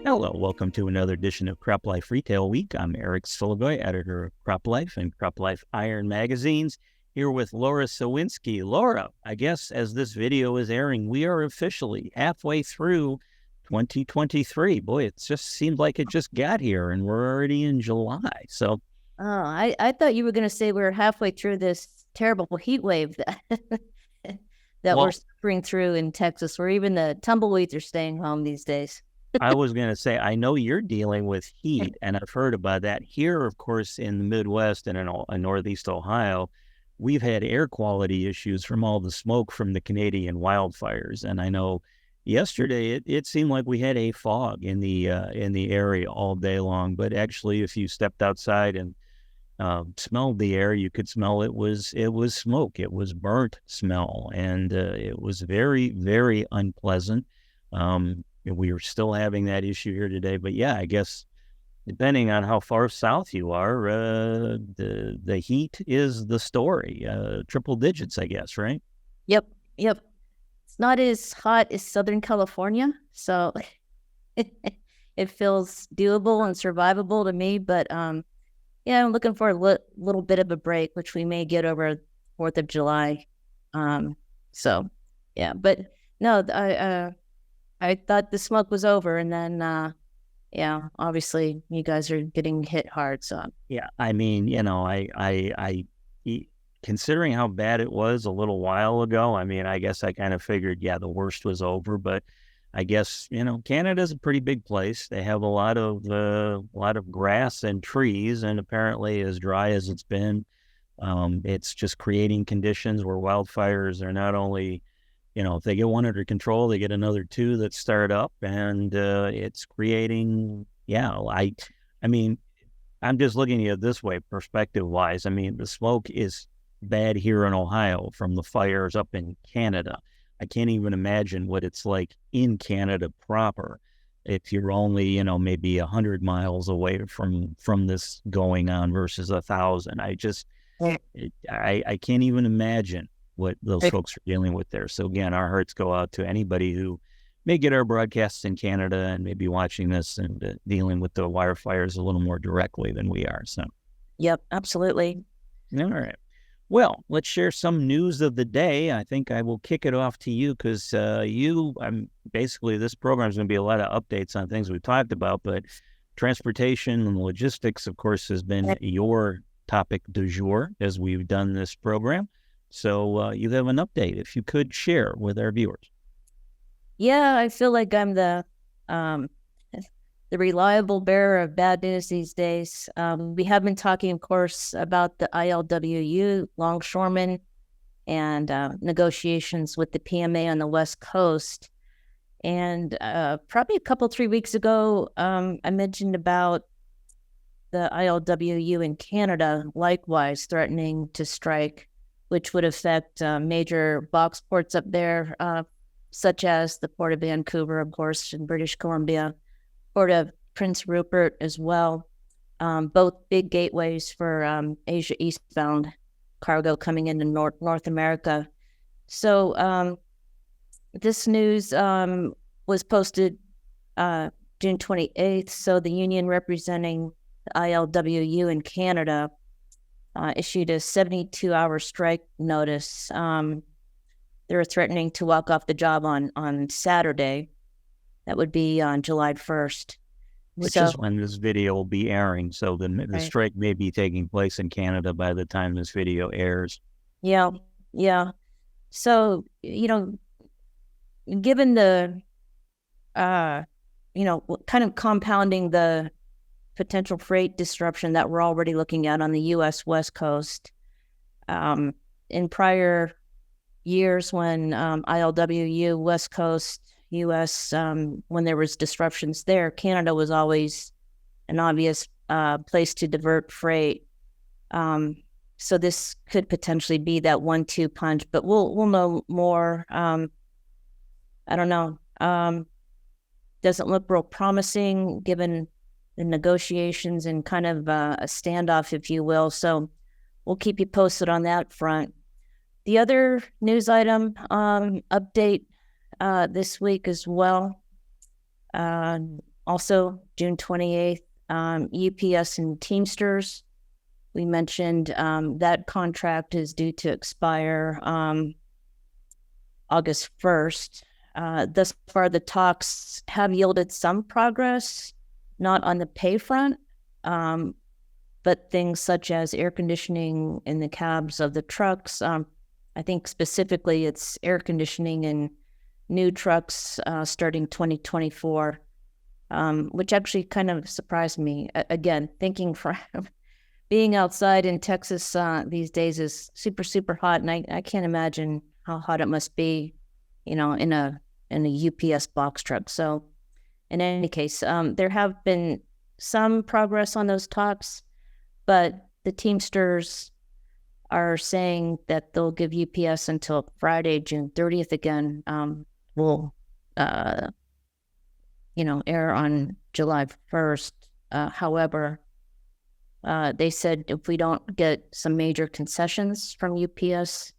Hello, welcome to another edition of Crop Life Retail Week. I'm Eric Sfiligoj, editor of Crop Life and Crop Life Iron magazines, here with Lara Sowinski. Laura, I guess as this video is airing, we are officially halfway through 2023. Boy, it just seemed like it just got here and we're already in July. So, Oh, I thought you were going to say we were halfway through this terrible heat wave that we're well, suffering through in Texas, where even the tumbleweeds are staying home these days. I was going to say, I know you're dealing with heat, and I've heard about that. Here, of course, in the Midwest and in Northeast Ohio, we've had air quality issues from all the smoke from the Canadian wildfires. And I know yesterday it seemed like we had a fog in the area all day long. But actually, if you stepped outside and smelled the air, you could smell it was smoke. It was burnt smell, and it was very, very unpleasant. We are still having that issue here today, but yeah, I guess depending on how far south you are, the heat is the story. Triple digits, I guess, right? Yep. It's not as hot as Southern California, so it feels doable and survivable to me. But yeah, I'm looking for a little bit of a break, which we may get over 4th of July. So yeah, but no, I thought the smoke was over, and then yeah, obviously you guys are getting hit hard. So Yeah, I mean, considering how bad it was a little while ago, I mean, I guess I kind of figured, yeah, the worst was over. But I guess Canada's a pretty big place. They have a lot of grass and trees, and apparently, as dry as it's been, it's just creating conditions where wildfires are not only, if they get one under control, they get another two that start up, and it's creating, I mean, I'm just looking at it this way, perspective-wise. I mean, the smoke is bad here in Ohio from the fires up in Canada. I can't even imagine what it's like in Canada proper if you're only, maybe 100 miles away from this going on versus 1,000. I can't even imagine what those folks are dealing with there. So again, our hearts go out to anybody who may get our broadcasts in Canada and maybe watching this and dealing with the wildfires a little more directly than we are. So, yep, absolutely. all right. Well, let's share some news of the day. I think I will kick it off to you because basically this program is going to be a lot of updates on things we've talked about, but transportation and logistics, of course, has been your topic du jour as we've done this program. So you have an update, if you could share with our viewers. Yeah, I feel like I'm the reliable bearer of bad news these days. We have been talking, of course, about the ILWU longshoremen and negotiations with the PMA on the West Coast. And probably a couple, 3 weeks ago, I mentioned about the ILWU in Canada, likewise threatening to strike, which would affect major box ports up there, such as the Port of Vancouver, of course, in British Columbia, Port of Prince Rupert as well, both big gateways for Asia eastbound cargo coming into North America. So this news was posted June 28th. So the union representing the ILWU in Canada issued a 72-hour strike notice. They were threatening to walk off the job on Saturday. That would be on July 1st. Which is when this video will be airing. So the strike may be taking place in Canada by the time this video airs. Yeah. So, given the, kind of compounding the potential freight disruption that we're already looking at on the U.S. West Coast, in prior years when ILWU, West Coast, U.S., when there was disruptions there, Canada was always an obvious place to divert freight. So this could potentially be that 1-2 punch, but we'll know more. I don't know. Doesn't look real promising given the negotiations and kind of a standoff, if you will. So we'll keep you posted on that front. The other news item update this week as well. Also, June 28th, UPS and Teamsters. We mentioned that contract is due to expire August 1st. Thus far, the talks have yielded some progress, not on the pay front, but things such as air conditioning in the cabs of the trucks. I think specifically it's air conditioning in new trucks starting 2024, which actually kind of surprised me. Again, thinking from being outside in Texas these days is super, super hot, and I can't imagine how hot it must be, in a UPS box truck. So, in any case, there have been some progress on those talks, but the Teamsters are saying that they'll give UPS until Friday, June 30th again. Will air on July 1st. However, they said if we don't get some major concessions from UPS,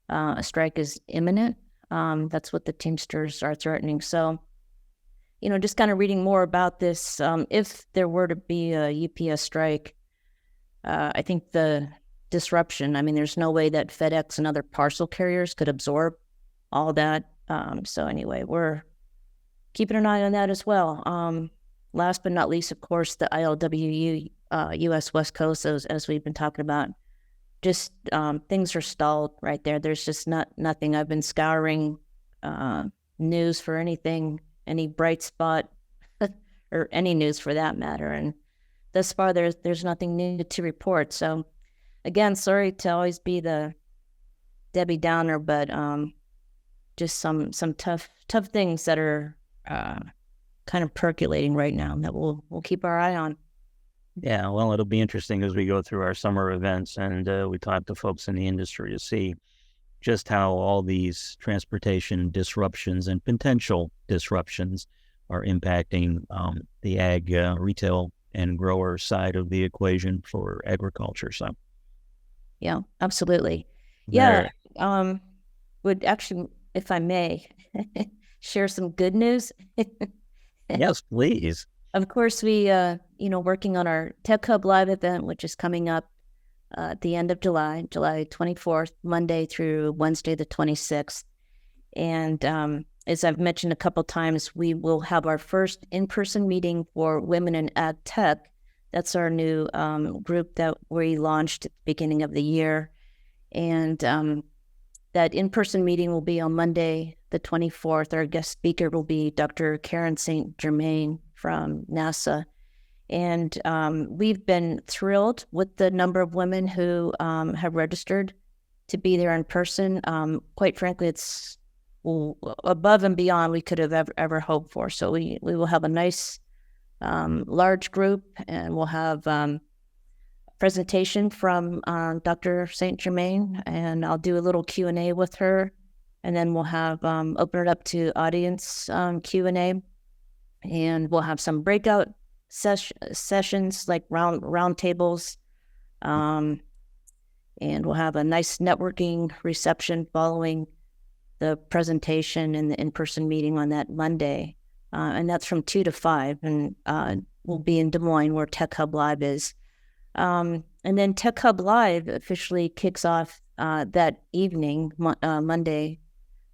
a strike is imminent. That's what the Teamsters are threatening. So, just kind of reading more about this, if there were to be a UPS strike, I think the disruption, there's no way that FedEx and other parcel carriers could absorb all that. So anyway, we're keeping an eye on that as well. Last but not least, of course, the ILWU, U.S. West Coast, as we've been talking about, just things are stalled right there. There's just nothing. I've been scouring news for anything, any bright spot, or any news for that matter. And thus far, there's nothing new to report. So, again, sorry to always be the Debbie Downer, but just some tough things that are kind of percolating right now that we'll keep our eye on. Yeah, well, it'll be interesting as we go through our summer events and we talk to folks in the industry to see just how all these transportation disruptions and potential disruptions are impacting the ag retail and grower side of the equation for agriculture. So, yeah, absolutely. Yeah, would actually, if I may, share some good news. Yes, please. Of course, we, working on our Tech Hub Live event, which is coming up at the end of July 24th, Monday through Wednesday, the 26th. And as I've mentioned a couple times, we will have our first in-person meeting for Women in Ag Tech. That's our new group that we launched at the beginning of the year. And that in-person meeting will be on Monday, the 24th. Our guest speaker will be Dr. Karen St. Germain from NASA. And we've been thrilled with the number of women who have registered to be there in person. Quite frankly, it's above and beyond we could have ever hoped for. So we will have a nice large group, and we'll have a presentation from Dr. St. Germain, and I'll do a little Q&A with her, and then we'll have open it up to audience Q&A, and we'll have some breakout sessions like round tables, and we'll have a nice networking reception following the presentation and the in-person meeting on that Monday, and that's from 2 to 5, and we'll be in Des Moines where Tech Hub Live is. And then Tech Hub Live officially kicks off that evening, Monday,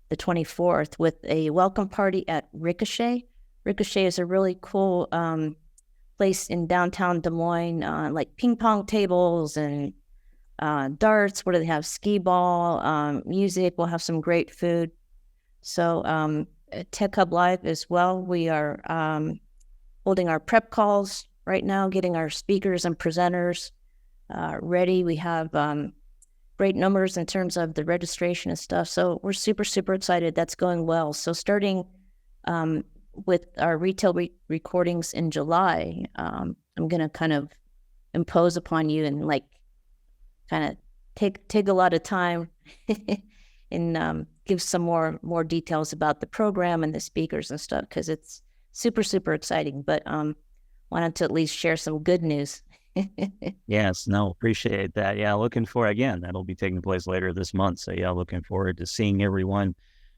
the 24th, with a welcome party at Ricochet. Ricochet is a really cool place in downtown Des Moines, like ping pong tables and darts. What do they have? Skee ball, music. We'll have some great food. So Tech Hub Live as well. We are holding our prep calls right now, getting our speakers and presenters ready. We have great numbers in terms of the registration and stuff. So we're super, super excited. That's going well. So starting with our retail recordings in July, I'm going to kind of impose upon you and kind of take a lot of time and give some more details about the program and the speakers and stuff, because it's super, super exciting. But wanted to at least share some good news. Yes, no, appreciate that. Yeah, looking for, again, that'll be taking place later this month. So yeah, looking forward to seeing everyone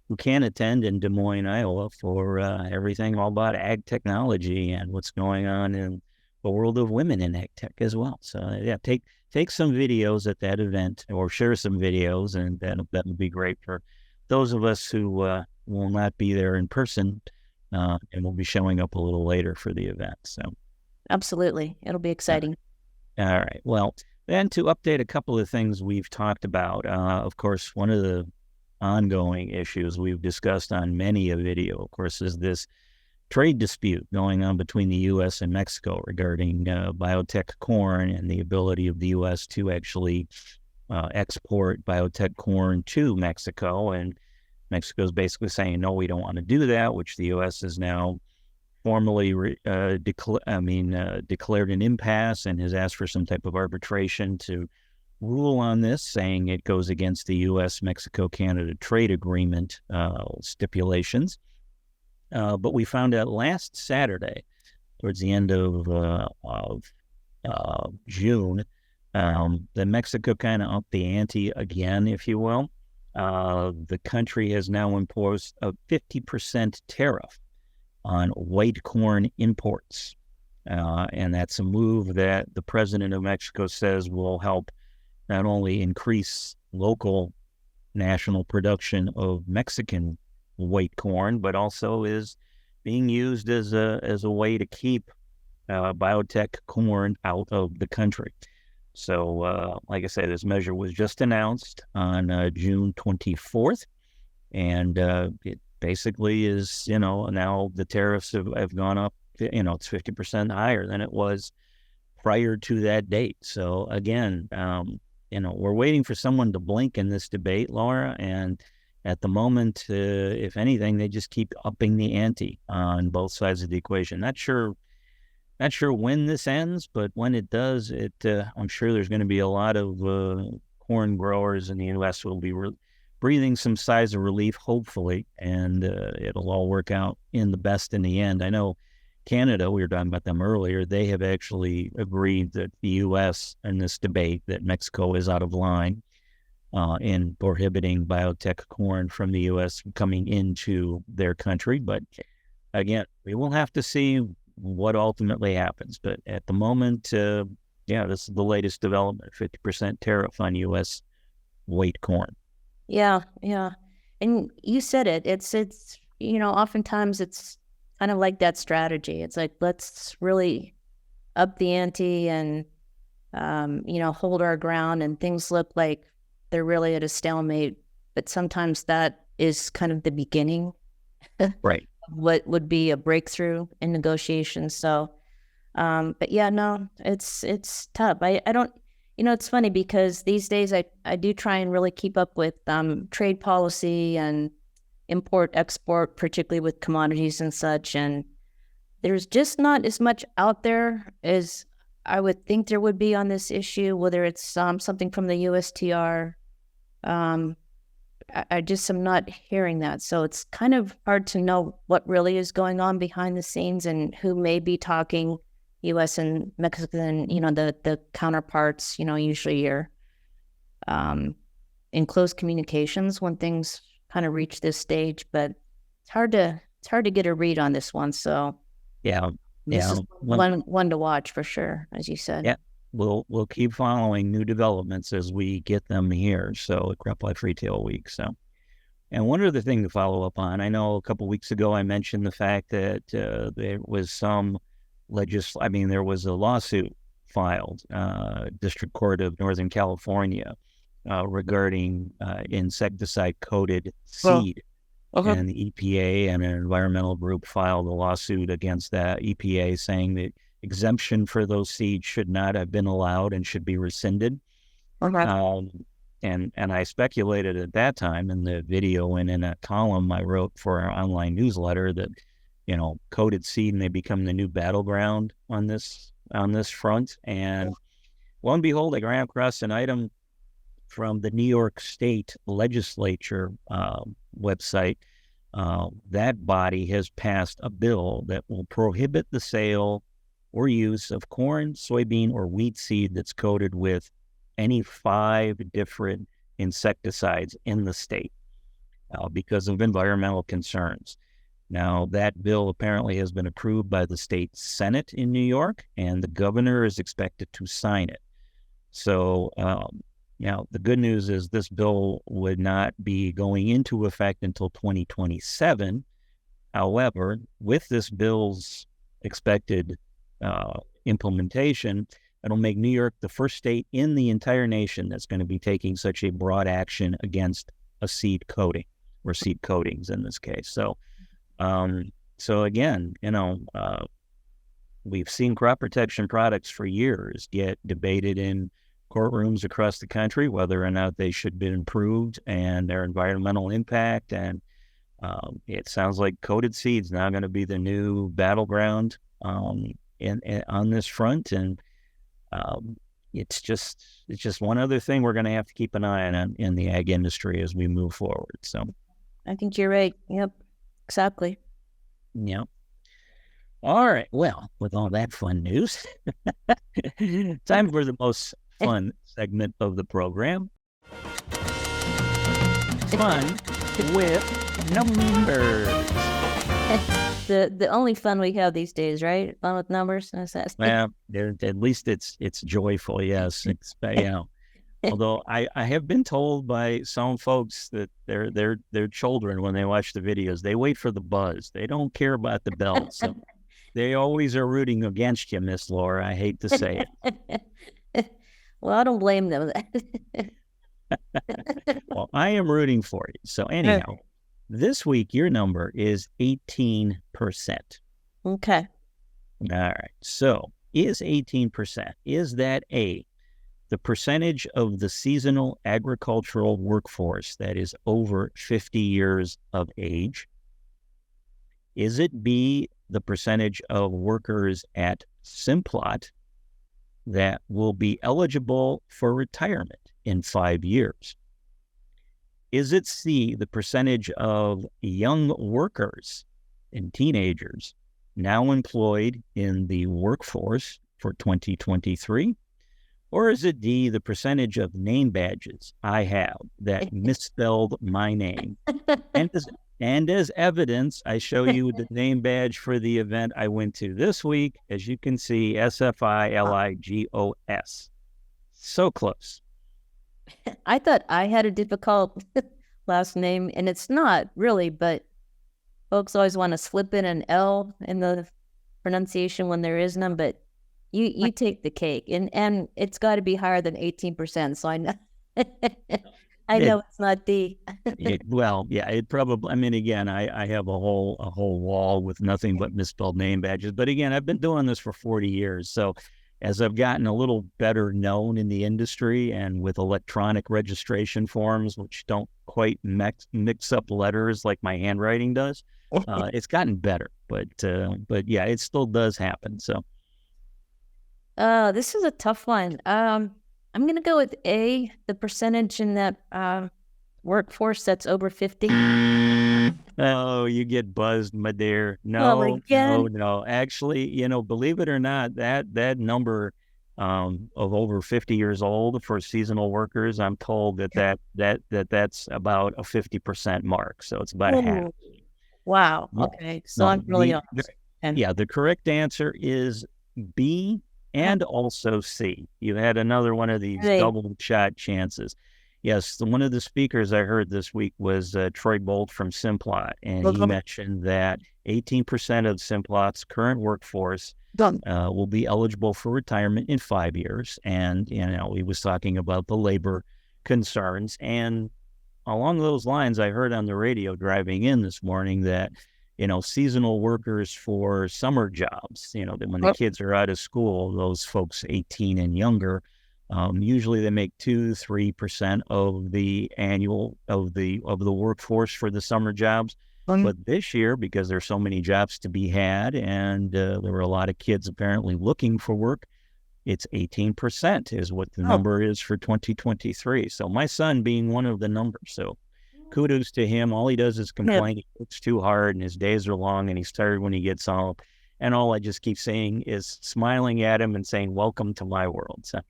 who can attend in Des Moines, Iowa for everything all about ag technology and what's going on in the world of women in ag tech as well. So yeah, take some videos at that event or share some videos, and that would be great for those of us who will not be there in person and will be showing up a little later for the event. So Absolutely. It'll be exciting. all right. Well, then to update a couple of things we've talked about, of course, one of the ongoing issues we've discussed on many a video, of course, is this trade dispute going on between the U.S. and Mexico regarding biotech corn and the ability of the U.S. to actually export biotech corn to Mexico. And Mexico is basically saying, no, we don't want to do that, which the U.S. is now formally declared an impasse and has asked for some type of arbitration to rule on this, saying it goes against the U.S. Mexico Canada trade agreement stipulations. But we found out last Saturday, towards the end of June, that Mexico kind of upped the ante again, if you will. The country has now imposed a 50% tariff on white corn imports. And that's a move that the president of Mexico says will help not only increase local national production of Mexican white corn, but also is being used as a way to keep biotech corn out of the country. So, like I said, this measure was just announced on June 24th, and it basically is, now the tariffs have gone up, it's 50% higher than it was prior to that date. So again, we're waiting for someone to blink in this debate, Laura, and at the moment, if anything, they just keep upping the ante on both sides of the equation. Not sure when this ends, but when it does, I'm sure there's going to be a lot of corn growers in the U.S. who will be breathing some sighs of relief, hopefully, and it'll all work out in the best in the end. I know Canada, we were talking about them earlier, they have actually agreed that the U.S. in this debate that Mexico is out of line in prohibiting biotech corn from the U.S. coming into their country. But again, we will have to see what ultimately happens. But at the moment, this is the latest development, 50% tariff on U.S. white corn. Yeah. And you said it. It's oftentimes it's kind of like that strategy. It's like, let's really up the ante and, hold our ground, and things look like they're really at a stalemate. But sometimes that is kind of the beginning. Right. What would be a breakthrough in negotiations. So, but yeah, no, it's tough. I don't, it's funny because these days I do try and really keep up with trade policy and import export, particularly with commodities and such. And there's just not as much out there as I would think there would be on this issue, whether it's something from the USTR. I just am not hearing that. So it's kind of hard to know what really is going on behind the scenes and who may be talking U.S. and Mexican, the counterparts, usually you're in close communications when things kind of reach this stage, but it's hard to get a read on this one. So this is one to watch for sure, as you said. Yeah. We'll keep following new developments as we get them here. So at Crop Life Retail Week. So, and one other thing to follow up on, I know a couple of weeks ago I mentioned the fact that there was there was a lawsuit filed, District Court of Northern California, regarding insecticide-coated seed. And the EPA and an environmental group filed a lawsuit against that EPA, saying that exemption for those seeds should not have been allowed and should be rescinded. And I speculated at that time in the video and in a column I wrote for our online newsletter that, coated seed may become the new battleground on this front. And lo and behold, I ran across an item from the New York State Legislature website. That body has passed a bill that will prohibit the sale or use of corn, soybean, or wheat seed that's coated with any 5 different insecticides in the state. because of environmental concerns. Now, that bill apparently has been approved by the state Senate in New York, and the governor is expected to sign it. So, now the good news is this bill would not be going into effect until 2027. However, with this bill's expected implementation, it'll make New York the first state in the entire nation that's going to be taking such a broad action against a seed coating, or seed coatings in this case. So again, we've seen crop protection products for years get debated in courtrooms across the country, whether or not they should be improved and their environmental impact. And it sounds like coated seeds now going to be the new battleground on this front. And it's just one other thing we're going to have to keep an eye on in the ag industry as we move forward. So I think you're right. Yep, exactly. Yep. All right. Well, with all that fun news, time for the most fun segment of the program. Fun with numbers. The only fun we have these days, right? Fun with numbers. Well, at least it's joyful. Yes. Although I have been told by some folks that their children, when they watch the videos, they wait for the buzz. They don't care about the bells. So they always are rooting against you, Miss Laura. I hate to say it. Well, I don't blame them. Well, I am rooting for you. So anyhow, this week your number is 18%. Okay. All right. So is 18%, is that the percentage of the seasonal agricultural workforce that is over 50 years of age? Is it B, the percentage of workers at Simplot that will be eligible for retirement in 5 years? Is it C, the percentage of young workers and teenagers now employed in the workforce for 2023? Or is it D, the percentage of name badges I have that misspelled my name? And as evidence, I show you the name badge for the event I went to this week. As you can see, Sfiligos. So close. I thought I had a difficult last name, and it's not really, but folks always want to slip in an L in the pronunciation when there is none, but you take the cake, and it's got to be higher than 18%. So I know, I know it's not D. Well, yeah, it probably. I mean, again, I have a whole wall with nothing but misspelled name badges. But again, I've been doing this for 40 years, so as I've gotten a little better known in the industry and with electronic registration forms, which don't quite mix up letters like my handwriting does, it's gotten better. But yeah, it still does happen. So. This is a tough one. I'm going to go with A, the percentage in that workforce that's over 50. Oh, you get buzzed, my dear. No. Actually, believe it or not, that number of over 50 years old for seasonal workers, I'm told that's about a 50% mark. So it's about a half. Wow. Okay. So I'm really off. The correct answer is B. And also C. You had another one of these double shot chances. Yes, one of the speakers I heard this week was Troy Bolt from Simplot, and he mentioned that 18% of Simplot's current workforce will be eligible for retirement in 5 years. And, he was talking about the labor concerns. And along those lines, I heard on the radio driving in this morning that seasonal workers for summer jobs, that when the kids are out of school, those folks 18 and younger, usually they make 2-3% of the annual of the workforce for the summer jobs. But this year, because there's so many jobs to be had, and there were a lot of kids apparently looking for work, it's 18% is what the number is for 2023. So my son being one of the numbers. So kudos to him. All he does is complain. He works too hard and his days are long and he's tired when he gets home. And all I just keep saying is smiling at him and saying, welcome to my world. So.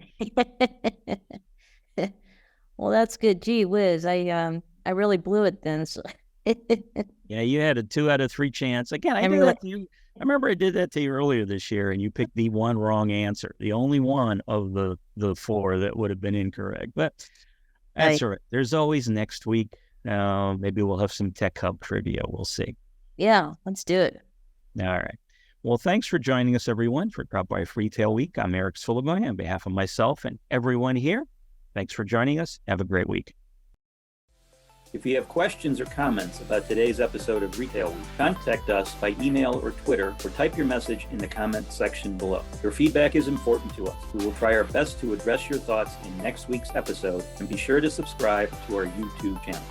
Well, that's good. Gee whiz. I I really blew it then. So Yeah, you had a 2 out of 3 chance. Again, I did really, that to you. I remember I did that to you earlier this year, and you picked the one wrong answer, the only one of the 4 that would have been incorrect. But that's all right. There's always next week. Maybe we'll have some Tech Hub trivia. We'll see. Yeah, let's do it. All right. Well, thanks for joining us, everyone, for Crop Life Retail Week. I'm Eric Sfiligoj on behalf of myself and everyone here. Thanks for joining us. Have a great week. If you have questions or comments about today's episode of Retail Week, contact us by email or Twitter, or type your message in the comments section below. Your feedback is important to us. We will try our best to address your thoughts in next week's episode, and be sure to subscribe to our YouTube channel.